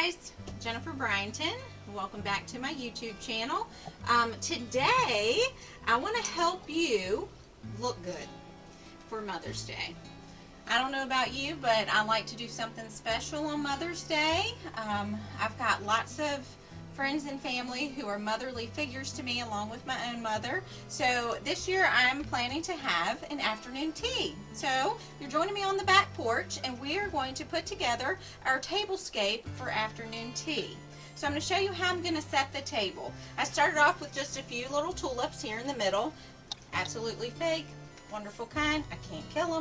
guys, Jennifer Bryington. Welcome back to my YouTube channel. Today I want to help you look good for Mother's Day. I don't know about you, but I like to do something special on Mother's Day. I've got lots of friends and family who are motherly figures to me, along with my own mother. So this year I'm planning to have an afternoon tea. So you're joining me on the back porch, and we are going to put together our tablescape for afternoon tea. So I'm going to show you how I'm going to set the table. I started off with just a few little tulips here in the middle. Absolutely fake, wonderful kind. I can't kill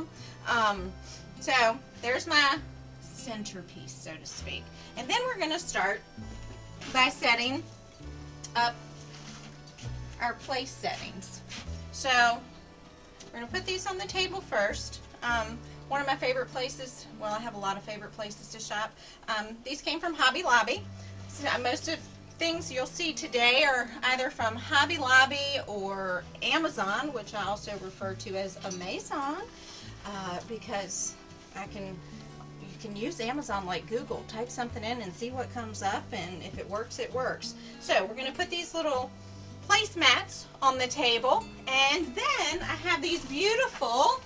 them. So there's my centerpiece, so to speak. And then we're going to start by setting up our place settings. So we're going to put these on the table first. One of my favorite places, well, I have a lot of favorite places to shop. These came from Hobby Lobby. So most of things you'll see today are either from Hobby Lobby or Amazon, which I also refer to as Amazon, because you can use Amazon like Google. Type something in and see what comes up, and if it works, it works. So we're going to put these little placemats on the table, and then I have these beautiful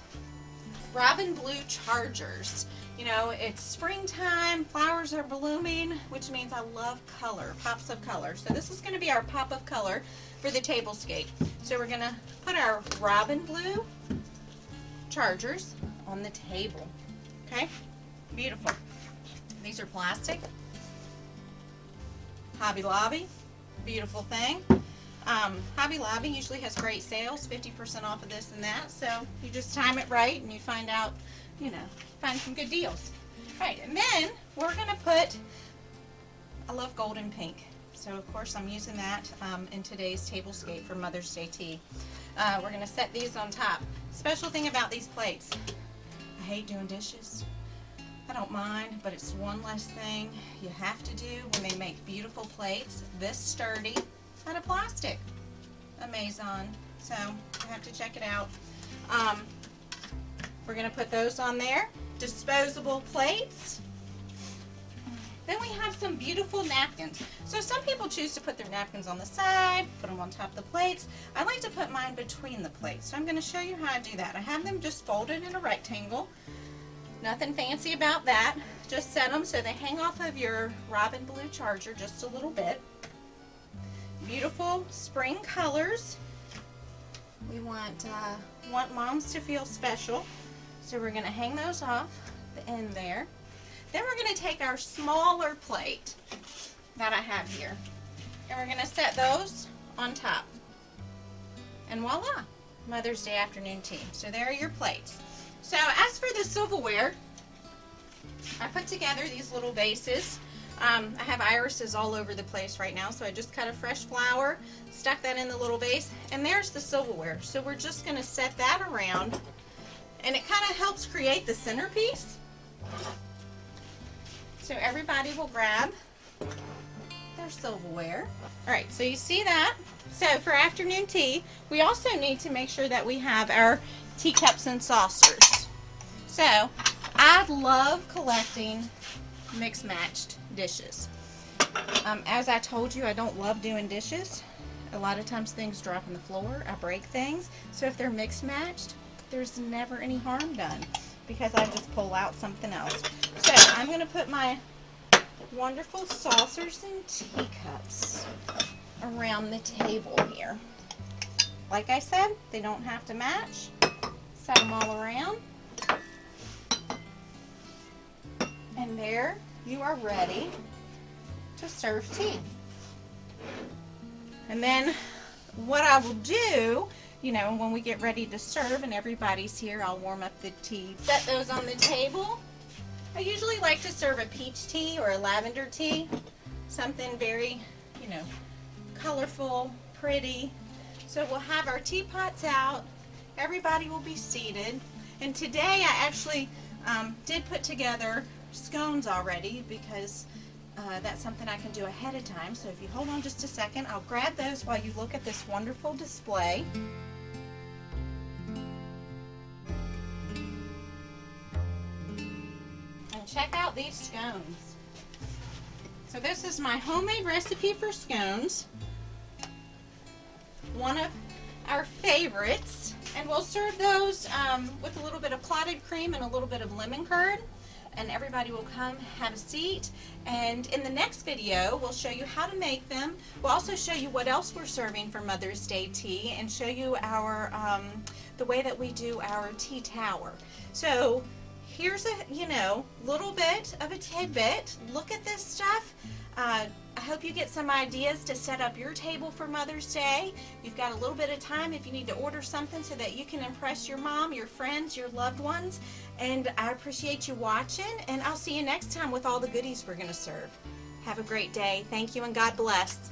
robin blue chargers. You know, it's springtime, flowers are blooming, which means I love color, pops of color. So this is going to be our pop of color for the tablescape. So we're going to put our robin blue chargers on the table. Okay? Beautiful. These are plastic. Hobby Lobby, beautiful thing. Hobby Lobby usually has great sales, 50% off of this and that. So you just time it right and you find out, find some good deals. All right, and then we're going to put, I love gold and pink. So of course I'm using that in today's tablescape for Mother's Day tea. We're going to set these on top. Special thing about these plates, I hate doing dishes. I don't mind, but it's one less thing you have to do when they make beautiful plates this sturdy out of plastic. Amazon. So you have to check it out. We're going to put those on there. Disposable plates. Then we have some beautiful napkins. So some people choose to put their napkins on the side, put them on top of the plates. I like to put mine between the plates. So I'm going to show you how I do that. I have them just folded in a rectangle. Nothing fancy about that. Just set them so they hang off of your robin blue charger just a little bit. Beautiful spring colors. We want moms to feel special. So we're going to hang those off the end there. Then we're going to take our smaller plate that I have here, and we're going to set those on top. And voila, Mother's Day afternoon tea. So there are your plates. So as for the silverware, I put together these little vases. I have irises all over the place right now, so I just cut a fresh flower, stuck that in the little vase, and there's the silverware. So we're just going to set that around, and it kind of helps create the centerpiece. So everybody will grab their silverware. All right, so you see that? So for afternoon tea, we also need to make sure that we have our teacups and saucers. So I love collecting mixed matched dishes. As I told you, I don't love doing dishes. A lot of times things drop on the floor, I break things. So if they're mixed matched, there's never any harm done because I just pull out something else. So I'm going to put my wonderful saucers and teacups around the table here. Like I said, they don't have to match. Set them all around. And there you are ready to serve tea. And then what I will do, when we get ready to serve and everybody's here, I'll warm up the tea. Set those on the table. I usually like to serve a peach tea or a lavender tea. Something very, colorful, pretty. So we'll have our teapots out. Everybody will be seated. And today I actually did put together scones already because that's something I can do ahead of time. So if you hold on just a second, I'll grab those while you look at this wonderful display. And check out these scones. So this is my homemade recipe for scones. One of our favorites. And we'll serve those with a little bit of clotted cream and a little bit of lemon curd. And everybody will come have a seat. And in the next video, we'll show you how to make them. We'll also show you what else we're serving for Mother's Day tea and show you our the way that we do our tea tower. So here's a little bit of a tidbit. Look at this stuff. I hope you get some ideas to set up your table for Mother's Day. You've got a little bit of time if you need to order something so that you can impress your mom, your friends, your loved ones. And I appreciate you watching, and I'll see you next time with all the goodies we're going to serve. Have a great day. Thank you, and God bless.